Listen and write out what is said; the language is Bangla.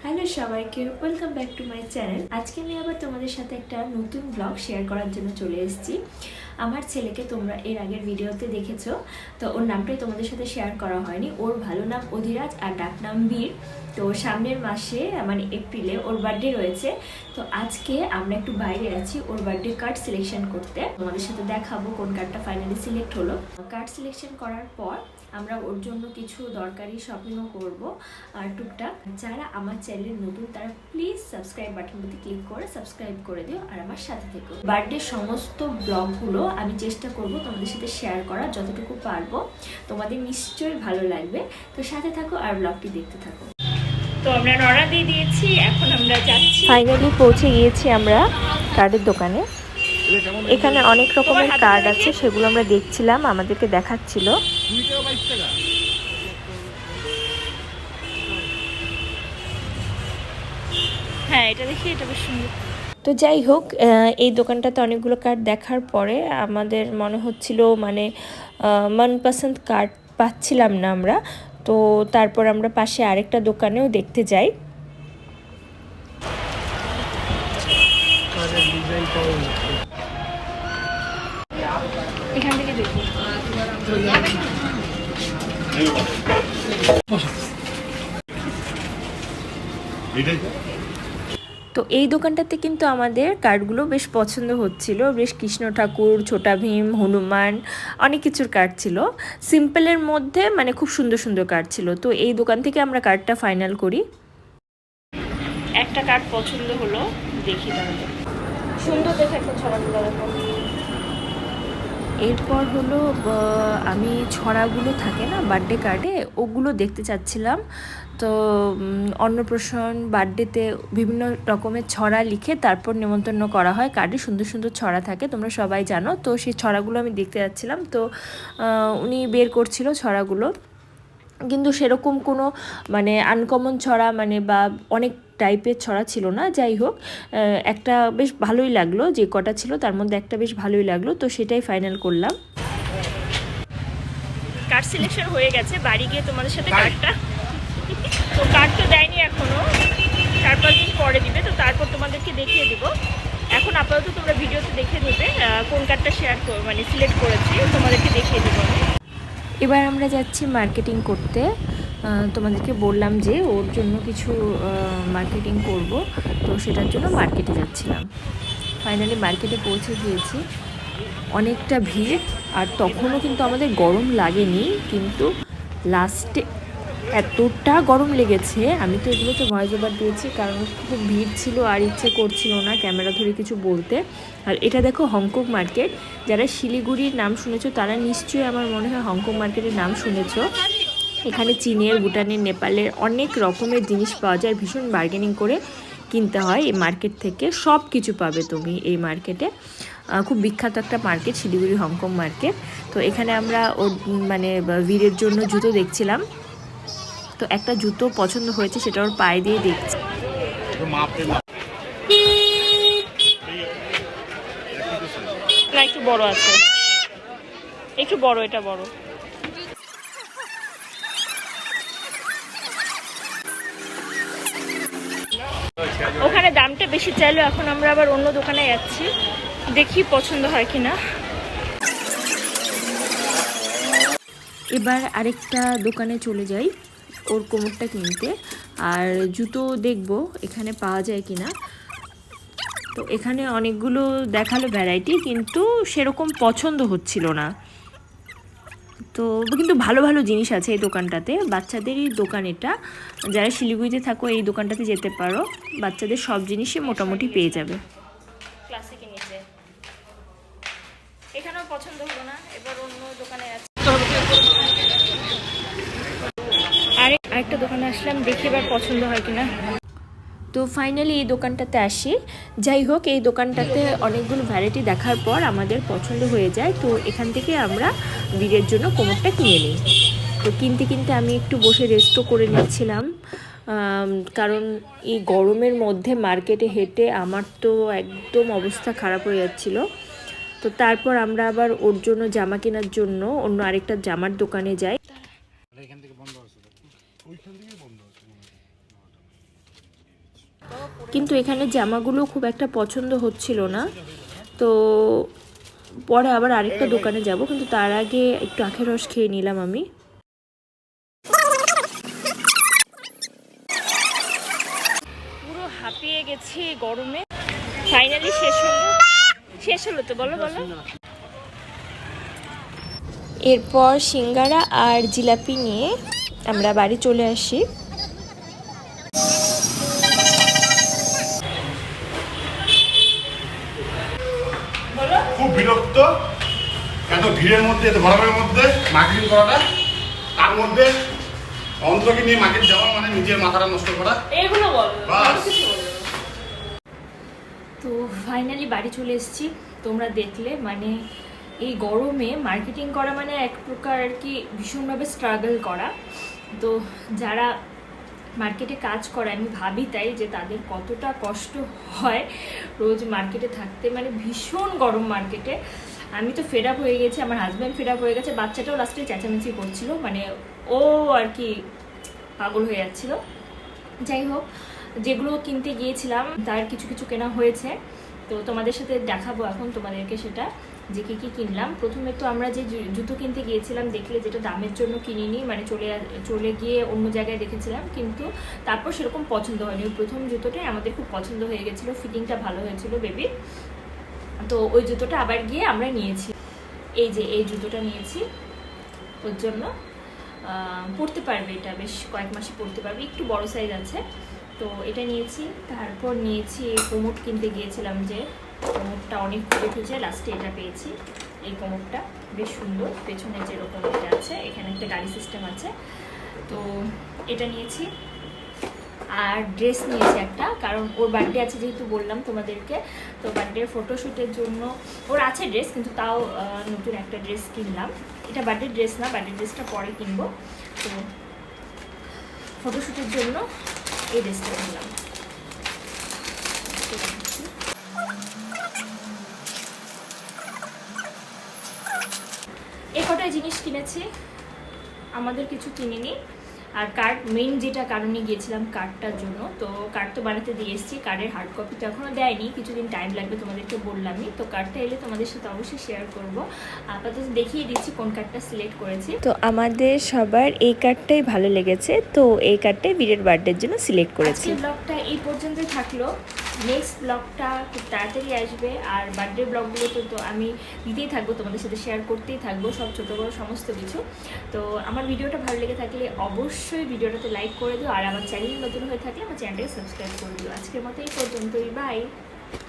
হ্যালো সবাইকে, welcome back to my channel. আজকে আমি আবার তোমাদের সাথে একটা নতুন ব্লগ শেয়ার করার জন্য চলে এসেছি। আমার ছেলেকে তোমরা এর আগের ভিডিওতে দেখেছো, তো ওর নামটাই তোমাদের সাথে শেয়ার করা হয়নি। ওর ভালো নাম অধিরাজ আর ডাক নাম বীর। তো সামনের মাসে মানে এপ্রিলে ওর বার্থডে রয়েছে। তো আজকে আমরা একটু বাইরে আছি ওর বার্থডে কার্ড সিলেকশন করতে। তোমাদের সাথে দেখাবো কোন কার্ডটা ফাইনালি সিলেক্ট হলো। কার্ড সিলেকশন করার পর আমরা ওর জন্য কিছু দরকারি শপিংও করব। আর টুকটাক যারা আমার চ্যানেলে নতুন তারা প্লিজ সাবস্ক্রাইব বাটনটিতে ক্লিক করে সাবস্ক্রাইব করে দিও আর আমার সাথে থেকো। বার্থডে সমস্ত ব্লগগুলো আমি চেষ্টা করব তোমাদের সাথে শেয়ার করার যতটুকু পারবো। তোমাদের নিশ্চয়ই ভালো লাগবে, তো সাথে থাকো আর ব্লগটি দেখতে থাকো। তো আমরা নড়া দিয়ে দিয়েছি, এখন আমরা যাচ্ছি। ফাইনালি পৌঁছে গিয়েছি আমরা কার্ডের দোকানে। এখানে অনেক রকমের কার্ড আছে, সেগুলো আমরা দেখছিলাম, আমাদেরকে দেখাচ্ছিল। হ্যাঁ, এটা দেখি, এটা বেশ সুন্দর। তো যাই হোক, এই দোকানটাতে অনেকগুলো কার্ড দেখার পরে আমাদের মনে হচ্ছিল মানে মনপসন্দ কার্ড পাচ্ছিলাম না আমরা। তো তারপর আমরা পাশে আরেকটা দোকানেও দেখতে যাই। এখান থেকে দেখি। তো এই দোকানটাতে কিন্তু আমাদের কার্ডগুলো বেশ পছন্দ হচ্ছিল। বেশ কৃষ্ণ ঠাকুর, ছোটা ভীম, হনুমান, অনেক কিছুর কার্ড ছিল। সিম্পলের মধ্যে মানে খুব সুন্দর সুন্দর কার্ড ছিল। তো এই দোকান থেকে আমরা কার্ডটা ফাইনাল করি। একটা কার্ড পছন্দ হলো, দেখি তাহলে। সুন্দর দেখে একটা ছড়াগুলো দেখো। এরপর হলো আমি ছড়াগুলো থাকে না বার্থডে কার্ডে, ওগুলো দেখতে চাচ্ছিলাম। তো অন্নপ্রাশন, বার্থডেতে বিভিন্ন রকমের ছড়া লিখে তারপর নেমন্তন্ন করা হয়। কার্ডে সুন্দর সুন্দর ছড়া থাকে, তোমরা সবাই জানো। তো সেই ছড়াগুলো আমি দেখতে যাচ্ছিলাম। তো উনি বের করছিল ছড়াগুলো, কিন্তু সেরকম কোনো মানে আনকমন ছড়া মানে বা অনেক টাইপের ছড়া ছিল না। যাই হোক, একটা বেশ ভালোই লাগলো, যে কটা ছিল তার মধ্যে একটা বেশ ভালোই লাগলো, তো সেটাই ফাইনাল করলাম। কার্ড সিলেকশন হয়ে গেছে, বাড়ি গিয়ে তোমাদের সাথে কার্ডটা, তো কার্ড তো দেয়নি এখনও, 4-5 দিন পরে দিবে, তো তারপর তোমাদেরকে দেখিয়ে দিব। এখন আপাতত তোমরা ভিডিওতে দেখে নেবে কোন কার্ডটা শেয়ার মানে সিলেক্ট করেছি, তোমাদেরকে দেখিয়ে দেবো আমি। এবার আমরা যাচ্ছি মার্কেটিং করতে। তোমাদেরকে বললাম যে ওর জন্য কিছু মার্কেটিং করব, তো সেটার জন্য মার্কেটে যাচ্ছিলাম। ফাইনালি মার্কেটে পৌঁছে গিয়েছি। অনেকটা ভিড়, আর তখনও কিন্তু আমাদের গরম লাগেনি, কিন্তু লাস্টে এতটা গরম লেগেছে। আমি তো এগুলোতে ভয়েস ওভার দিয়েছি কারণ খুব ভিড় ছিল আর ইচ্ছে করছিল না ক্যামেরা ধরে কিছু বলতে। আর এটা দেখো হংকং মার্কেট। যারা শিলিগুড়ির নাম শুনেছো তারা নিশ্চয়ই আমার মনে হয় হংকং মার্কেটের নাম শুনেছো। এখানে চীনের, ভুটানের, নেপালের অনেক রকমের জিনিস পাওয়া যায়। ভীষণ বার্গেনিং করে কিনতে হয় এই মার্কেট থেকে, সব কিছু পাবে তুমি এই মার্কেটে। খুব বিখ্যাত একটা মার্কেট শিলিগুড়ি হংকং মার্কেট। তো এখানে আমরা ওর মানে বীরের জন্য জুতো দেখছিলাম। তো একটা জুতো পছন্দ হয়েছে, সেটা ওর পায়ে দিয়ে দেখছি। না, একটু বড় আছে, একটু বড়, এটা বড়। ওখানে দামটা বেশি চাইলো, এখন আমরা আবার অন্য দোকানে যাচ্ছি, দেখি পছন্দ হয় কিনা। এবার আরেকটা দোকানে চলে যাই ওর কোমরটা কিনতে, আর জুতো দেখব এখানে পাওয়া যায় কিনা। তো এখানে অনেকগুলো দেখালো ভ্যারাইটি, কিন্তু সেরকম পছন্দ হচ্ছিল না। তো কিন্তু ভালো ভালো জিনিস আছে এই দোকানটাতে, বাচ্চাদেরই দোকান এটা। যারা শিলিগুড়িতে থাকো এই দোকানটাতে যেতে পারো, বাচ্চাদের সব জিনিসই মোটামুটি পেয়ে যাবে। ক্লাসিকের নিচে এখানেও পছন্দ হলো না, এবার অন্য দোকানে যাচ্ছি। আরেকটা দোকানে আসলাম, দেখি এবার পছন্দ হয় কিনা। তো ফাইনালি এই দোকানটাতে আসি। যাই হোক, এই দোকানটাতে অনেকগুলো ভ্যারাইটি দেখার পর আমাদের পছন্দ হয়ে যায়। তো এখান থেকে আমরা বীরের জন্য কোমরটা কিনে নিই। তো কিনতে কিনতে আমি একটু বসে রেস্টও করে নিচ্ছিলাম, কারণ এই গরমের মধ্যে মার্কেটে হেঁটে আমার তো একদম অবস্থা খারাপ হয়ে যাচ্ছিলো। তো তারপর আমরা আবার ওর জন্য জামা কেনার জন্য অন্য আরেকটা জামার দোকানে যাই। কিন্তু এখানে জামাগুলো খুব একটা পছন্দ হচ্ছিল না, তো পরে আবার আরেকটা দোকানে যাব, কিন্তু তার আগে একটু আখের রস খেয়ে নিলাম আমি। পুরো হাঁপিয়ে গেছি গরমে। ফাইনালি শেষ হলো তো, বলো বলো। এরপর সিঙ্গারা আর জিলাপি নিয়ে আমরা বাড়ি চলে আসি। খুব বিরক্ত এত ভিড়ের মধ্যে, এত গরমের মধ্যে মার্কেটিং করাটা, তার মধ্যে অন্তকে নিয়ে মার্কেট যাওয়া মানে নিজের মাথাটা নষ্ট করা। এগুলো বলো। বাস। তো ফাইনালি বাড়ি চলে এসেছি। তোমরা দেখলে মানে এই গরমে মার্কেটিং করা মানে এক প্রকার আর কি ভীষণভাবে স্ট্রাগল করা। তো যারা মার্কেটে কাজ করে আমি ভাবি তাই যে তাদের কতটা কষ্ট হয় রোজ মার্কেটে থাকতে, মানে ভীষণ গরম মার্কেটে। আমি তো ফেড আপ হয়ে গেছি, আমার হাজব্যান্ড ফেড আপ হয়ে গেছে, বাচ্চাটাও লাস্টে চেঁচামেচি করছিল, মানে ও আর কি পাগল হয়ে যাচ্ছিল। যাই হোক, যেগুলো কিনতে গিয়েছিলাম তার কিছু কিছু কেনা হয়েছে, তো তোমাদের সাথে দেখাবো এখন তোমাদেরকে সেটা যে কী কী কিনলাম। প্রথমে তো আমরা যে জুতো কিনতে গিয়েছিলাম দেখলে, যেটা দামের জন্য কিনিনি, মানে চলে গিয়ে অন্য জায়গায় দেখেছিলাম, কিন্তু তারপর সেরকম পছন্দ হয়নি। ওই প্রথম জুতোটাই আমাদের খুব পছন্দ হয়ে গেছিলো, ফিটিংটা ভালো হয়েছিল বেবি, তো ওই জুতোটা আবার গিয়ে আমরা নিয়েছি। এই যে এই জুতোটা নিয়েছি ওর জন্য, পরতে পারবে, এটা বেশ কয়েক মাসে পরতে পারবে, একটু বড় সাইজ আছে, তো এটা নিয়েছি। তারপর নিয়েছি কোমর কিনতে গিয়েছিলাম, যে কোমরটা অনেক খুঁজে লাস্টে এটা পেয়েছি। এই কোমরটা বেশ সুন্দর, পেছনে যেরকম এটা আছে, এখানে একটা গাড়ি সিস্টেম আছে, তো এটা নিয়েছি। আর ড্রেস নিয়েছি একটা, কারণ ওর বার্থডে আছে যেহেতু বললাম তোমাদেরকে, তো বার্থডের ফটোশ্যুটের জন্য ওর আছে ড্রেস, কিন্তু তাও নতুন একটা ড্রেস কিনলাম। এটা বার্থডে ড্রেস না, বার্থডে ড্রেসটা পরে কিনবো, তো ফটোশ্যুটের জন্য এই ড্রেসটা কিনলাম। এই কটাই জিনিস কিনেছি, আমাদের কিছু কিনিনি। আর কার্ড মেইন যেটা কারণে গিয়েছিলাম কার্ডটার জন্য, তো কার্ড তো বানাতে দিয়ে এসেছি, কার্ডের হার্ড কপি তো এখনও দেয়নি, কিছুদিন টাইম লাগবে, তোমাদেরকে বললামই। তো কার্ডটা এলে তোমাদের সাথে অবশ্যই শেয়ার করবো। আপাতত দেখিয়ে দিচ্ছি কোন কার্ডটা সিলেক্ট করেছি। তো আমাদের সবার এই কার্ডটাই ভালো লেগেছে, তো এই কার্ডটাই বীরের বার্থডের জন্য সিলেক্ট করেছি। ব্লগটা এই পর্যন্তই থাকলো, নেক্সট ব্লগটা খুব তাড়াতাড়ি আসবে। আর বার্থডে ব্লগগুলো তো আমি দিতেই থাকবো, তোমাদের সাথে শেয়ার করতেই থাকবো, সব ছোটো বড়ো সমস্ত কিছু। তো আমার ভিডিওটা ভালো লেগে থাকলে অবশ্যই ভিডিওটাতে লাইক করে দিও, আর আমার চ্যানেল নতুন হয়ে থাকলে আমার চ্যানেলটাকে সাবস্ক্রাইব করে দিও। আজকের মতো এই পর্যন্তই, বাই।